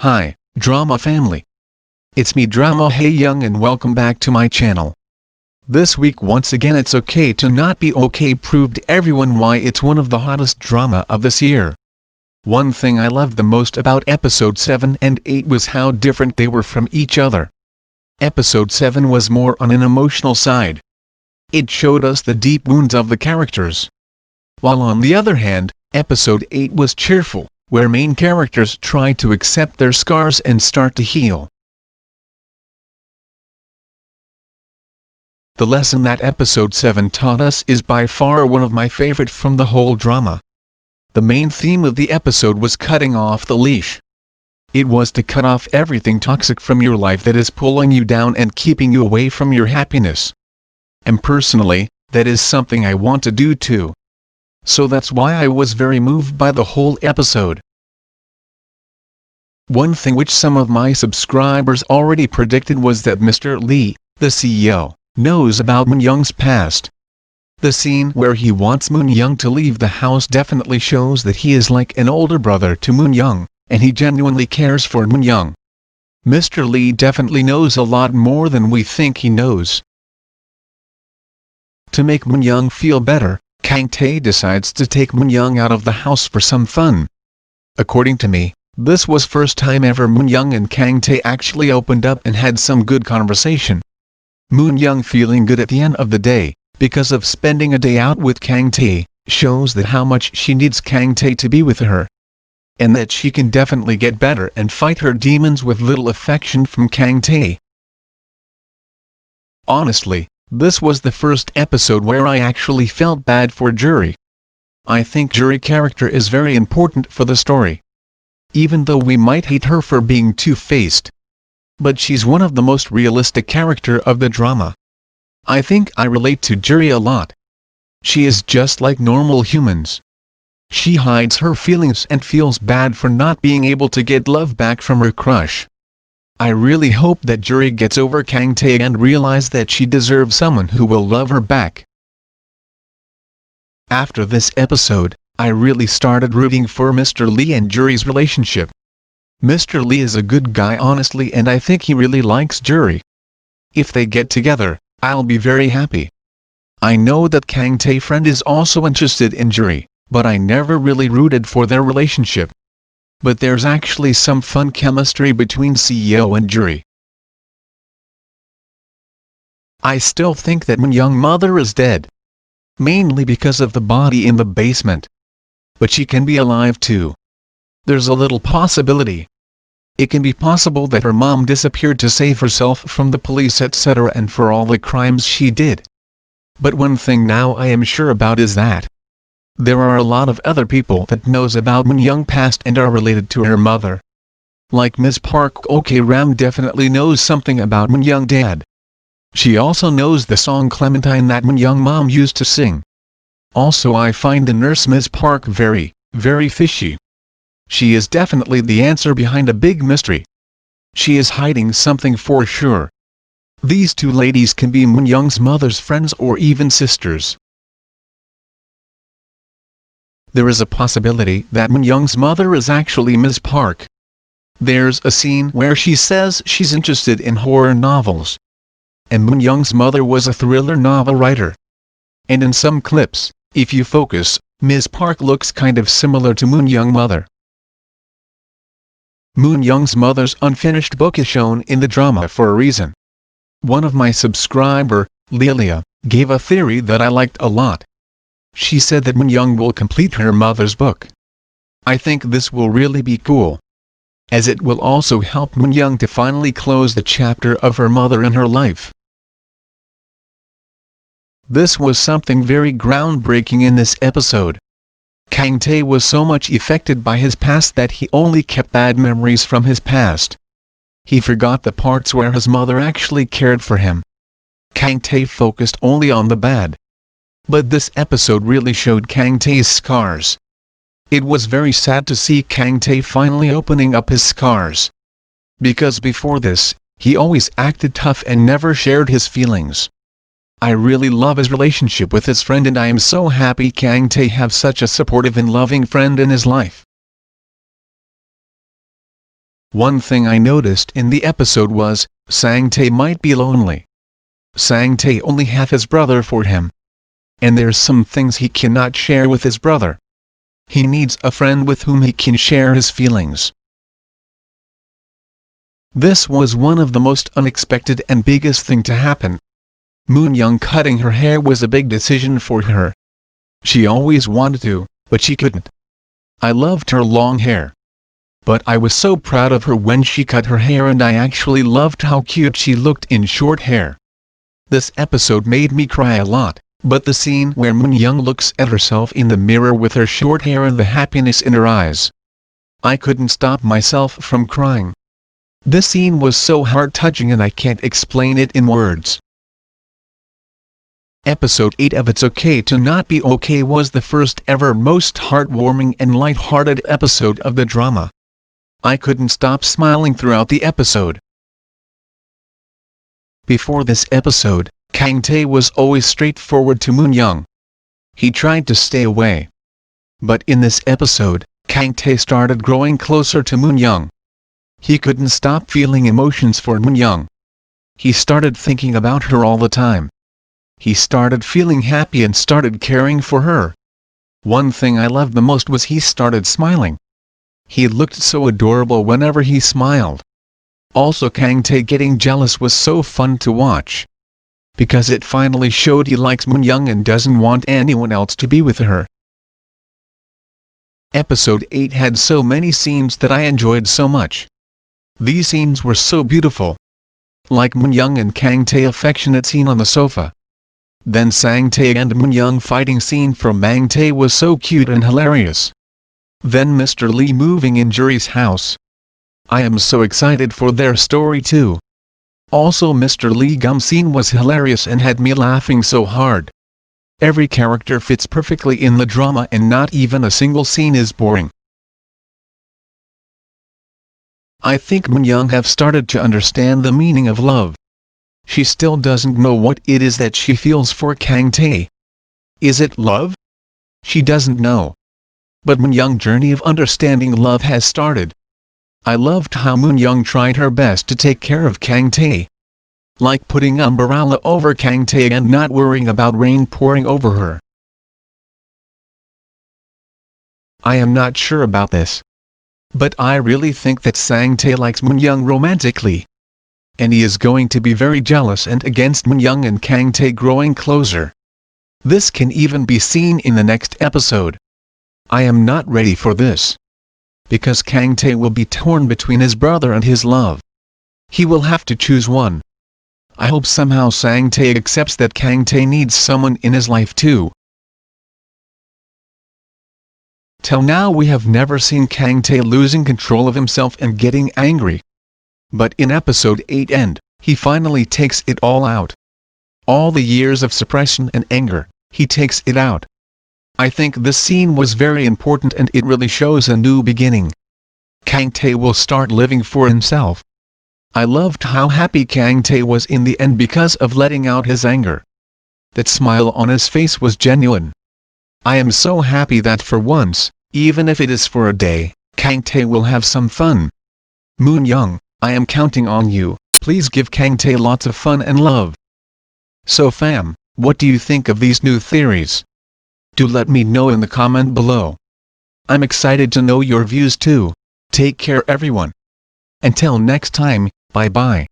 Hi, drama family. It's me Drama Hey Young and welcome back to my channel. This week once again It's Okay to Not Be Okay proved everyone why it's one of the hottest drama of this year. One thing I loved the most about episode 7 and 8 was how different they were from each other. Episode 7 was more on an emotional side. It showed us the deep wounds of the characters. While on the other hand, episode 8 was cheerful, where main characters try to accept their scars and start to heal. The lesson that episode 7 taught us is by far one of my favorite from the whole drama. The main theme of the episode was cutting off the leash. It was to cut off everything toxic from your life that is pulling you down and keeping you away from your happiness. And personally, that is something I want to do too. So that's why I was very moved by the whole episode. One thing which some of my subscribers already predicted was that Mr. Lee, the CEO, knows about Moon Young's past. The scene where he wants Moon Young to leave the house definitely shows that he is like an older brother to Moon Young, and he genuinely cares for Moon Young. Mr. Lee definitely knows a lot more than we think he knows. To make Moon Young feel better, Kang decides to take Moon Young out of the house for some fun. According to me, this was first time ever Moon Young and Kang actually opened up and had some good conversation. Moon Young feeling good at the end of the day, because of spending a day out with Kang shows that how much she needs Kang to be with her. And that she can definitely get better and fight her demons with little affection from Kang. Honestly, this was the first episode where I actually felt bad for Juri. I think Juri character is very important for the story. Even though we might hate her for being two-faced. But she's one of the most realistic character of the drama. I think I relate to Juri a lot. She is just like normal humans. She hides her feelings and feels bad for not being able to get love back from her crush. I really hope that Juri gets over Kang and realize that she deserves someone who will love her back. After this episode, I really started rooting for Mr. Lee and Juri's relationship. Mr. Lee is a good guy honestly and I think he really likes Juri. If they get together, I'll be very happy. I know that Kang friend is also interested in Juri, but I never really rooted for their relationship. But there's actually some fun chemistry between CEO and Juri. I still think that Moon Young's mother is dead. Mainly because of the body in the basement. But she can be alive too. There's a little possibility. It can be possible that her mom disappeared to save herself from the police etc. and for all the crimes she did. But one thing now I am sure about is that there are a lot of other people that knows about Moon Young's past and are related to her mother. Like Ms. Park Ram definitely knows something about Moon Young's dad. She also knows the song Clementine that Moon Young's mom used to sing. Also I find the nurse Ms. Park very, very fishy. She is definitely the answer behind a big mystery. She is hiding something for sure. These two ladies can be Moon Young's mother's friends or even sisters. There is a possibility that Moon Young's mother is actually Ms. Park. There's a scene where she says she's interested in horror novels. And Moon Young's mother was a thriller novel writer. And in some clips, if you focus, Ms. Park looks kind of similar to Moon Young's mother. Moon Young's mother's unfinished book is shown in the drama for a reason. One of my subscriber, Lilia, gave a theory that I liked a lot. She said that Moon Young will complete her mother's book. I think this will really be cool. As it will also help Moon Young to finally close the chapter of her mother in her life. This was something very groundbreaking in this episode. Kang was so much affected by his past that he only kept bad memories from his past. He forgot the parts where his mother actually cared for him. Kang focused only on the bad. But this episode really showed Kang scars. It was very sad to see Kang finally opening up his scars. Because before this, he always acted tough and never shared his feelings. I really love his relationship with his friend and I am so happy Kang have such a supportive and loving friend in his life. One thing I noticed in the episode was, Sang-tae might be lonely. Sang-tae only has his brother for him. And there's some things he cannot share with his brother. He needs a friend with whom he can share his feelings. This was one of the most unexpected and biggest thing to happen. Moon-young cutting her hair was a big decision for her. She always wanted to, but she couldn't. I loved her long hair. But I was so proud of her when she cut her hair, and I actually loved how cute she looked in short hair. This episode made me cry a lot, but the scene where Moon-young looks at herself in the mirror with her short hair and the happiness in her eyes, I couldn't stop myself from crying. This scene was so heart-touching and I can't explain it in words. Episode 8 of It's Okay to Not Be Okay was the first ever most heartwarming and light-hearted episode of the drama. I couldn't stop smiling throughout the episode. Before this episode, Kang-tae was always straightforward to Moon-young. He tried to stay away. But in this episode, Kang-tae started growing closer to Moon-young. He couldn't stop feeling emotions for Moon-young. He started thinking about her all the time. He started feeling happy and started caring for her. One thing I loved the most was he started smiling. He looked so adorable whenever he smiled. Also, Kang-tae getting jealous was so fun to watch. Because it finally showed he likes Moon-young and doesn't want anyone else to be with her. Episode 8 had so many scenes that I enjoyed so much. These scenes were so beautiful. Like Moon-young and Kang-tae affectionate scene on the sofa. Then Sang-tae and Moon-young fighting scene from Mang-tae was so cute and hilarious. Then Mr. Lee moving in Juri's house. I am so excited for their story too. Also Mr. Lee Gum scene was hilarious and had me laughing so hard. Every character fits perfectly in the drama and not even a single scene is boring. I think Moon-young have started to understand the meaning of love. She still doesn't know what it is that she feels for Kang-tae. Is it love? She doesn't know. But Moon-young's journey of understanding love has started. I loved how Moon-young tried her best to take care of Kang-tae. Like putting umbrella over Kang-tae and not worrying about rain pouring over her. I am not sure about this. But I really think that Sang-tae likes Moon-young romantically. And he is going to be very jealous and against Moon-young and Kang-tae growing closer. This can even be seen in the next episode. I am not ready for this. Because Kang-tae will be torn between his brother and his love. He will have to choose one. I hope somehow Sang-tae accepts that Kang-tae needs someone in his life too. Till now we have never seen Kang-tae losing control of himself and getting angry. But in episode 8 end, he finally takes it all out. All the years of suppression and anger, he takes it out. I think this scene was very important and it really shows a new beginning. Kang-tae will start living for himself. I loved how happy Kang-tae was in the end because of letting out his anger. That smile on his face was genuine. I am so happy that for once, even if it is for a day, Kang-tae will have some fun. Moon-young, I am counting on you, please give Kang-tae lots of fun and love. So fam, what do you think of these new theories? Do let me know in the comment below. I'm excited to know your views too. Take care everyone. Until next time, bye bye.